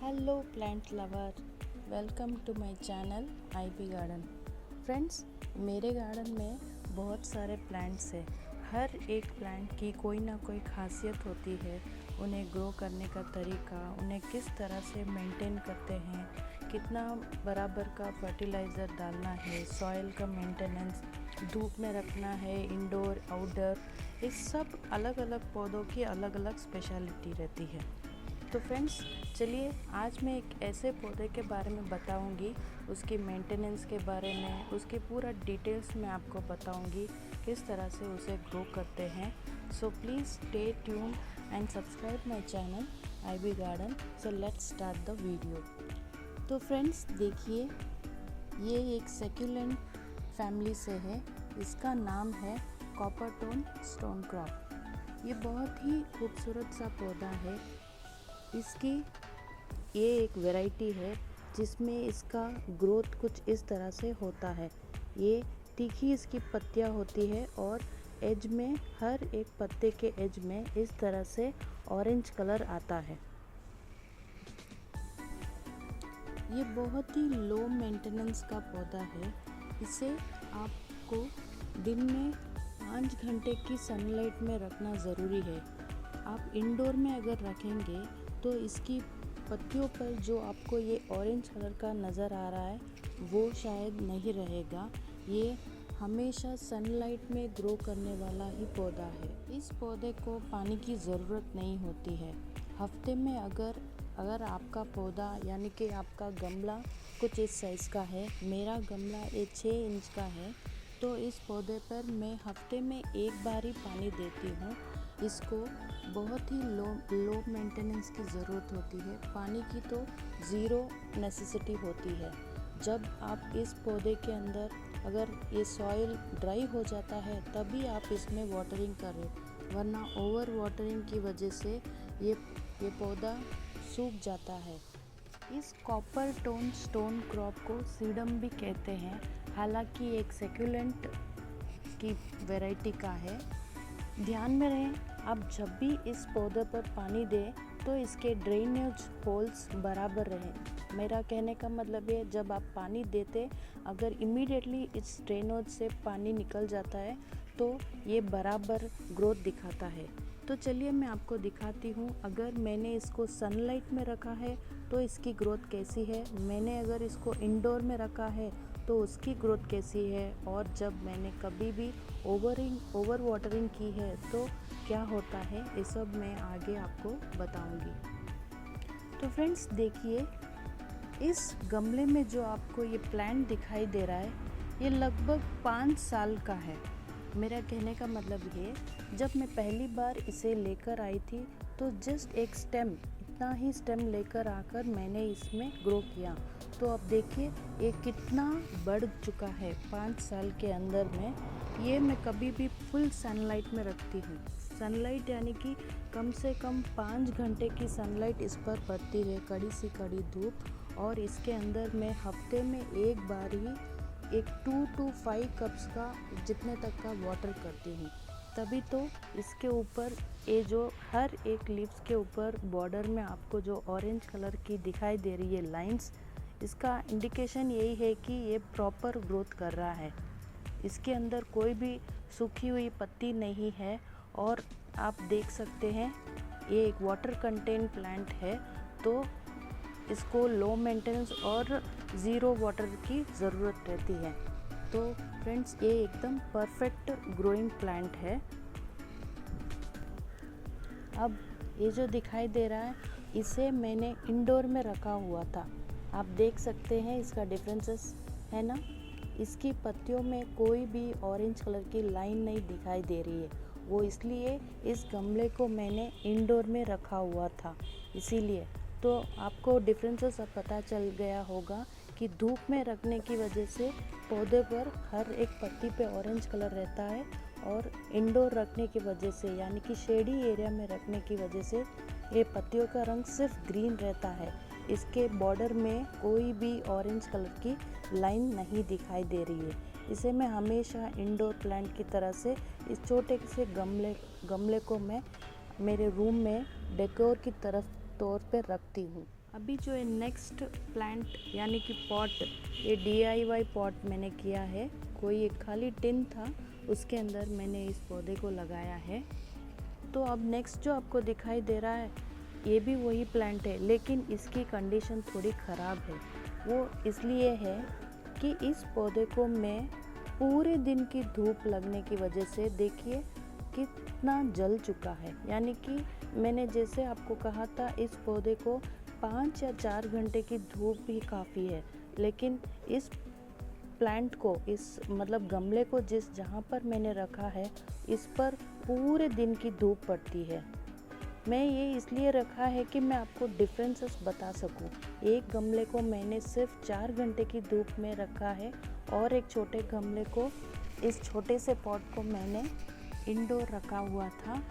Hello plant lover, welcome to my channel IB garden. Friends, मेरे garden में बहुत सारे प्लांट्स हैं। हर एक प्लांट की कोई ना कोई खासियत होती है। उन्हें ग्रो करने का तरीका, उन्हें किस तरह से मेंटेन करते हैं, कितना बराबर का फर्टिलाइज़र डालना है, सॉइल का मेंटेनेंस, धूप में रखना है, इंडोर आउटडोर, इस सब अलग अलग पौधों की अलग अलग स्पेशलिटी रहती है। तो फ्रेंड्स, चलिए आज मैं एक ऐसे पौधे के बारे में बताऊंगी, उसकी मेंटेनेंस के बारे में, उसके पूरा डिटेल्स में आपको बताऊंगी किस तरह से उसे ग्रो करते हैं। So please stay tune and subscribe my channel IB garden. So let's start the video. तो फ्रेंड्स देखिए, ये एक सेक्युलेंट फैमिली से है। इसका नाम है कॉपरटोन स्टोन क्रॉप। ये बहुत ही खूबसूरत सा पौधा है। इसकी ये एक वैरायटी है जिसमें इसका ग्रोथ कुछ इस तरह से होता है। ये तीखी इसकी पत्तियां होती है और एज में, हर एक पत्ते के एज में इस तरह से ऑरेंज कलर आता है। ये बहुत ही लो मेंटेनेंस का पौधा है। इसे आपको दिन में 5 घंटे की सनलाइट में रखना ज़रूरी है। आप इंडोर में अगर रखेंगे तो इसकी पत्तियों पर जो आपको ये ऑरेंज कलर का नज़र आ रहा है वो शायद नहीं रहेगा। ये हमेशा सनलाइट में ग्रो करने वाला ही पौधा है। इस पौधे को पानी की ज़रूरत नहीं होती है। हफ्ते में अगर आपका पौधा यानी कि आपका गमला कुछ इस साइज़ का है, मेरा गमला 6 इंच का है, तो इस पौधे पर मैं हफ्ते में एक बार ही पानी देती हूँ। इसको बहुत ही लो मेंटेनेंस की ज़रूरत होती है। पानी की तो ज़ीरो नेसेसिटी होती है। जब आप इस पौधे के अंदर अगर ये सॉइल ड्राई हो जाता है तभी आप इसमें वाटरिंग करें, वरना ओवर वाटरिंग की वजह से ये पौधा सूख जाता है। इस कॉपर टोन स्टोन क्रॉप को सीडम भी कहते हैं। हालांकि एक सेक्युलेंट की वैरायटी का है। ध्यान में रहे, आप जब भी इस पौधे पर पानी दें तो इसके ड्रेनेज होल्स बराबर रहें। मेरा कहने का मतलब है, जब आप पानी देते, अगर इमीडिएटली इस ड्रेनेज से पानी निकल जाता है तो ये बराबर ग्रोथ दिखाता है। तो चलिए मैं आपको दिखाती हूँ। अगर मैंने इसको सनलाइट में रखा है तो इसकी ग्रोथ कैसी है, मैंने अगर इसको इंडोर में रखा है तो उसकी ग्रोथ कैसी है, और जब मैंने कभी भी ओवर वाटरिंग की है तो क्या होता है, ये सब मैं आगे आपको बताऊंगी। तो फ्रेंड्स देखिए, इस गमले में जो आपको ये प्लांट दिखाई दे रहा है, ये लगभग 5 साल का है। मेरा कहने का मतलब ये, जब मैं पहली बार इसे लेकर आई थी तो जस्ट एक स्टेम, इतना ही स्टेम लेकर आकर मैंने इसमें ग्रो किया। तो अब देखिए ये कितना बढ़ चुका है 5 साल के अंदर में। ये मैं कभी भी फुल सनलाइट में रखती हूँ। सनलाइट यानी कि कम से कम 5 घंटे की सनलाइट इस पर पड़ती है, कड़ी सी कड़ी धूप। और इसके अंदर मैं हफ्ते में एक बार ही एक 2 to 5 कप्स का जितने तक का वाटर करती हूँ। तभी तो इसके ऊपर ये जो हर एक लीव्स के ऊपर बॉर्डर में आपको जो ऑरेंज कलर की दिखाई दे रही है लाइंस, इसका इंडिकेशन यही है कि ये प्रॉपर ग्रोथ कर रहा है। इसके अंदर कोई भी सूखी हुई पत्ती नहीं है। और आप देख सकते हैं ये एक वाटर कंटेंट प्लांट है, तो इसको लो मेंटेनेंस और ज़ीरो वाटर की ज़रूरत रहती है। तो फ्रेंड्स, ये एकदम परफेक्ट ग्रोइंग प्लांट है। अब ये जो दिखाई दे रहा है, इसे मैंने इंडोर में रखा हुआ था। आप देख सकते हैं इसका डिफरेंसेस है ना। इसकी पत्तियों में कोई भी ऑरेंज कलर की लाइन नहीं दिखाई दे रही है। वो इसलिए इस गमले को मैंने इंडोर में रखा हुआ था, इसीलिए। तो आपको डिफरेंसेस अब पता चल गया होगा कि धूप में रखने की वजह से पौधे पर हर एक पत्ती पे ऑरेंज कलर रहता है, और इंडोर रखने की वजह से यानी कि शेडी एरिया में रखने की वजह से ये पत्तियों का रंग सिर्फ ग्रीन रहता है। इसके बॉर्डर में कोई भी ऑरेंज कलर की लाइन नहीं दिखाई दे रही है। इसे मैं हमेशा इंडोर प्लांट की तरह से इस छोटे से गमले को मैं मेरे रूम में डेकोर की तरफ तौर पे रखती हूँ। अभी जो है नेक्स्ट प्लांट यानी कि पॉट, ये DIY पॉट मैंने किया है। कोई एक खाली टिन था, उसके अंदर मैंने इस पौधे को लगाया है। तो अब नेक्स्ट जो आपको दिखाई दे रहा है, ये भी वही प्लांट है, लेकिन इसकी कंडीशन थोड़ी ख़राब है। वो इसलिए है कि इस पौधे को मैं पूरे दिन की धूप लगने की वजह से देखिए कितना जल चुका है। यानी कि मैंने जैसे आपको कहा था, इस पौधे को 5 या 4 घंटे की धूप भी काफ़ी है, लेकिन इस प्लांट को, इस मतलब गमले को जहाँ पर मैंने रखा है, इस पर पूरे दिन की धूप पड़ती है। मैं ये इसलिए रखा है कि मैं आपको डिफरेंसेस बता सकूं। एक गमले को मैंने सिर्फ 4 घंटे की धूप में रखा है और एक छोटे गमले को, इस छोटे से पॉट को मैंने इंडोर रखा हुआ था।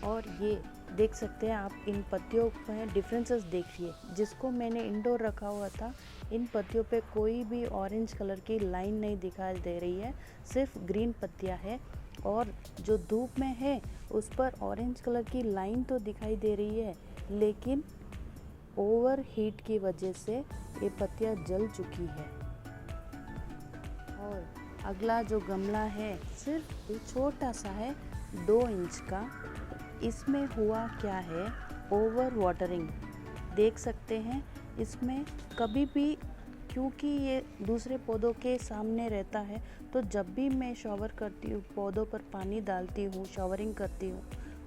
और ये देख सकते हैं आप, इन पत्तियों में डिफरेंसेस देखिए। जिसको मैंने इंडोर रखा हुआ था, इन पत्तियों पे कोई भी ऑरेंज कलर की लाइन नहीं दिखाई दे रही है, सिर्फ ग्रीन पत्तियां है। और जो धूप में है उस पर ऑरेंज कलर की लाइन तो दिखाई दे रही है, लेकिन ओवर हीट की वजह से ये पत्तियां जल चुकी है। और अगला जो गमला है, सिर्फ छोटा सा है, 2 इंच का। इसमें हुआ क्या है, ओवर वाटरिंग देख सकते हैं। इसमें कभी भी, क्योंकि ये दूसरे पौधों के सामने रहता है, तो जब भी मैं शॉवर करती हूँ, पौधों पर पानी डालती हूँ, शॉवरिंग करती हूँ,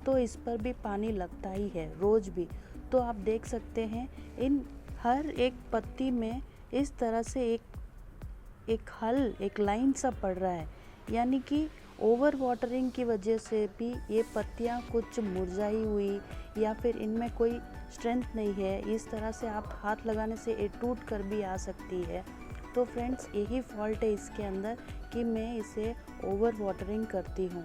तो इस पर भी पानी लगता ही है रोज़ भी। तो आप देख सकते हैं, इन हर एक पत्ती में इस तरह से एक लाइन सा पड़ रहा है। यानी कि ओवर वाटरिंग की वजह से भी ये पत्तियाँ कुछ मुरझाई हुई, या फिर इनमें कोई स्ट्रेंथ नहीं है। इस तरह से आप हाथ लगाने से ये टूट कर भी आ सकती है। तो फ्रेंड्स, यही फॉल्ट है इसके अंदर कि मैं इसे ओवर वाटरिंग करती हूँ।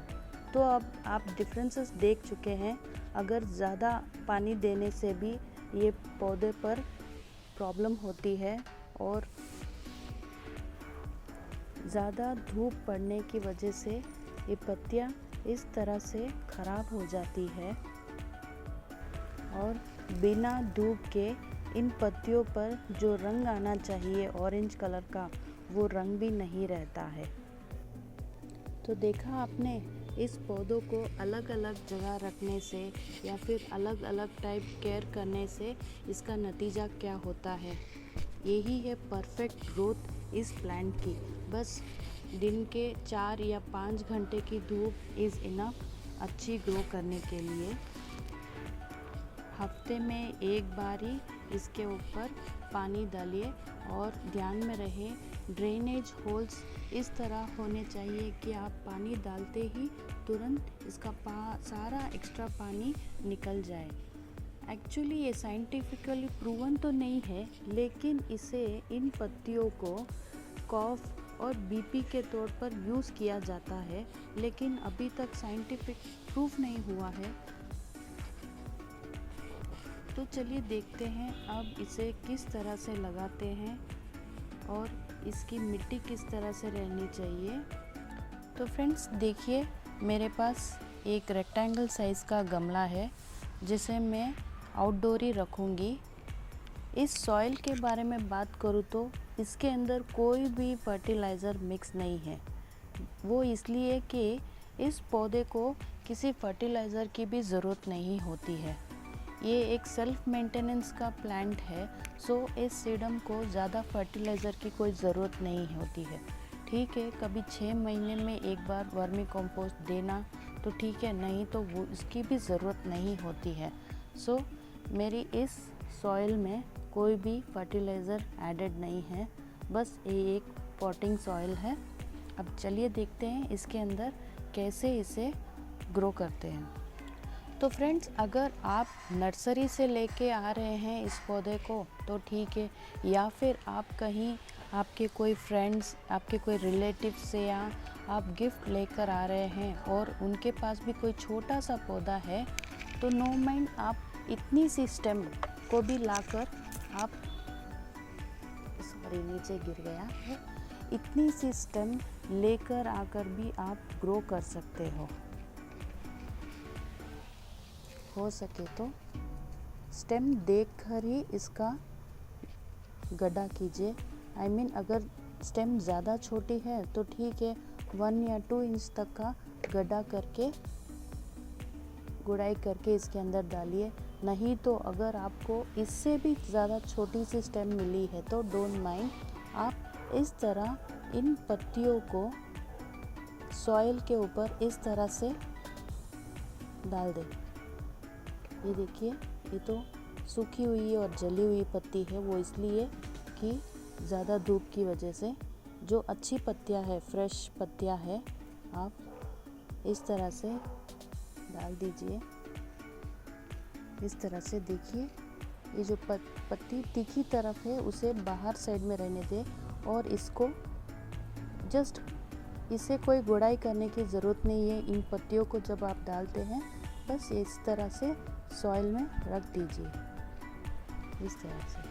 तो अब आप डिफरेंसेस देख चुके हैं। अगर ज़्यादा पानी देने से भी ये पौधे पर प्रॉब्लम होती है, और ज़्यादा धूप पड़ने की वजह से ये पत्तियाँ इस तरह से ख़राब हो जाती है। और बिना धूप के इन पत्तियों पर जो रंग आना चाहिए ऑरेंज कलर का, वो रंग भी नहीं रहता है। तो देखा आपने, इस पौधों को अलग अलग जगह रखने से या फिर अलग अलग टाइप केयर करने से इसका नतीजा क्या होता है। यही है परफेक्ट ग्रोथ इस प्लांट की। बस दिन के 4 या 5 घंटे की धूप इज़ इनफ अच्छी ग्रो करने के लिए। हफ्ते में एक बार ही इसके ऊपर पानी डालिए, और ध्यान में रहे ड्रेनेज होल्स इस तरह होने चाहिए कि आप पानी डालते ही तुरंत इसका सारा एक्स्ट्रा पानी निकल जाए। एक्चुअली ये साइंटिफिकली प्रूवन तो नहीं है, लेकिन इसे, इन पत्तियों को कॉफ और बीपी के तौर पर यूज़ किया जाता है, लेकिन अभी तक साइंटिफिक प्रूफ नहीं हुआ है। तो चलिए देखते हैं अब इसे किस तरह से लगाते हैं और इसकी मिट्टी किस तरह से रहनी चाहिए। तो फ्रेंड्स देखिए, मेरे पास एक रेक्टेंगल साइज़ का गमला है जिसे मैं आउटडोर ही रखूँगी। इस सॉइल के बारे में बात करूँ तो इसके अंदर कोई भी फर्टिलाइज़र मिक्स नहीं है। वो इसलिए कि इस पौधे को किसी फर्टिलाइज़र की भी ज़रूरत नहीं होती है। ये एक सेल्फ मेंटेनेंस का प्लांट है, सो इस सीडम को ज़्यादा फर्टिलाइज़र की कोई ज़रूरत नहीं होती है। ठीक है, कभी 6 महीने में एक बार वर्मी कंपोस्ट देना तो ठीक है, नहीं तो वो इसकी भी ज़रूरत नहीं होती है। सो मेरी इस सॉइल में कोई भी फर्टिलाइज़र एडेड नहीं है, बस ये एक पॉटिंग सॉइल है। अब चलिए देखते हैं इसके अंदर कैसे इसे ग्रो करते हैं। तो फ्रेंड्स, अगर आप नर्सरी से लेके आ रहे हैं इस पौधे को तो ठीक है, या फिर आप कहीं आपके कोई फ्रेंड्स, आपके कोई रिलेटिव से या आप गिफ्ट लेकर आ रहे हैं और उनके पास भी कोई छोटा सा पौधा है, तो नो माइंड, आप इतनी सी स्टेम को भी लाकर आप, सॉरी नीचे गिर गया है, इतनी सी स्टेम लेकर आकर भी आप ग्रो कर सकते हो सके तो। स्टेम देखकर ही इसका गड्ढा कीजिए। I mean अगर स्टेम ज़्यादा छोटी है तो ठीक है, 1 या 2 इंच तक का गड्ढा करके गुड़ाई करके इसके अंदर डालिए। नहीं तो अगर आपको इससे भी ज़्यादा छोटी सी स्टेम मिली है तो डोंट माइंड, आप इस तरह इन पत्तियों को सॉइल के ऊपर इस तरह से डाल दें। ये देखिए, ये तो सूखी हुई और जली हुई पत्ती है, वो इसलिए कि ज़्यादा धूप की वजह से। जो अच्छी पत्तियां है, फ्रेश पत्तियां है, आप इस तरह से डाल दीजिए। इस तरह से देखिए, ये जो पत्ती तीखी तरफ है उसे बाहर साइड में रहने दें और इसको जस्ट, इसे कोई गुड़ाई करने की ज़रूरत नहीं है। इन पत्तियों को जब आप डालते हैं बस इस तरह से सॉइल में रख दीजिए, इस तरह से।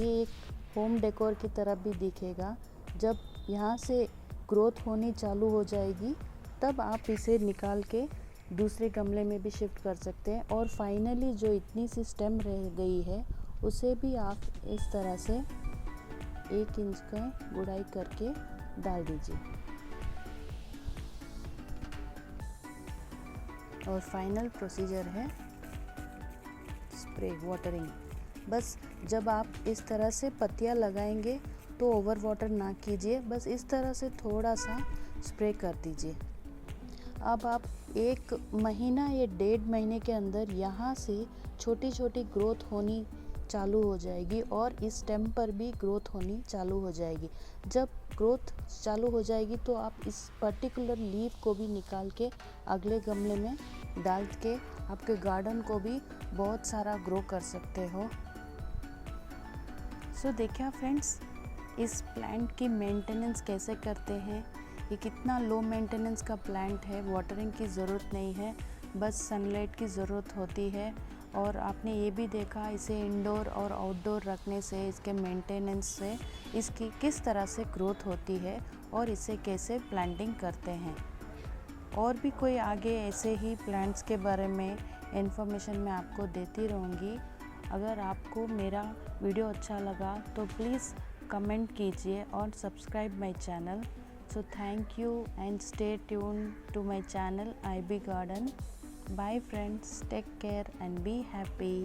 ये एक होम डेकोर की तरह भी दिखेगा। जब यहाँ से ग्रोथ होनी चालू हो जाएगी तब आप इसे निकाल के दूसरे गमले में भी शिफ्ट कर सकते हैं। और फाइनली जो इतनी सी स्टेम रह गई है उसे भी आप इस तरह से 1 इंच का गुड़ाई करके डाल दीजिए। और फाइनल प्रोसीजर है स्प्रे वाटरिंग। बस जब आप इस तरह से पत्तियां लगाएंगे तो ओवर वाटर ना कीजिए, बस इस तरह से थोड़ा सा स्प्रे कर दीजिए। अब आप 1 महीना या 1.5 महीने के अंदर यहाँ से छोटी छोटी ग्रोथ होनी चालू हो जाएगी और इस स्टेम पर भी ग्रोथ होनी चालू हो जाएगी। जब ग्रोथ चालू हो जाएगी तो आप इस पर्टिकुलर लीफ को भी निकाल के अगले गमले में डाल के आपके गार्डन को भी बहुत सारा ग्रो कर सकते हो। सो देखिए फ्रेंड्स, इस प्लांट की मेंटेनेंस कैसे करते हैं। ये कितना लो मेंटेनेंस का प्लांट है, वाटरिंग की ज़रूरत नहीं है, बस सनलाइट की ज़रूरत होती है। और आपने ये भी देखा इसे इंडोर और आउटडोर रखने से, इसके मेंटेनेंस से इसकी किस तरह से ग्रोथ होती है और इसे कैसे प्लांटिंग करते हैं। और भी कोई आगे ऐसे ही प्लांट्स के बारे में इंफॉर्मेशन मैं आपको देती रहूँगी। अगर आपको मेरा वीडियो अच्छा लगा तो प्लीज़ कमेंट कीजिए और subscribe my channel. So thank you and stay tuned to my channel IB Garden. Bye friends, take care and be happy.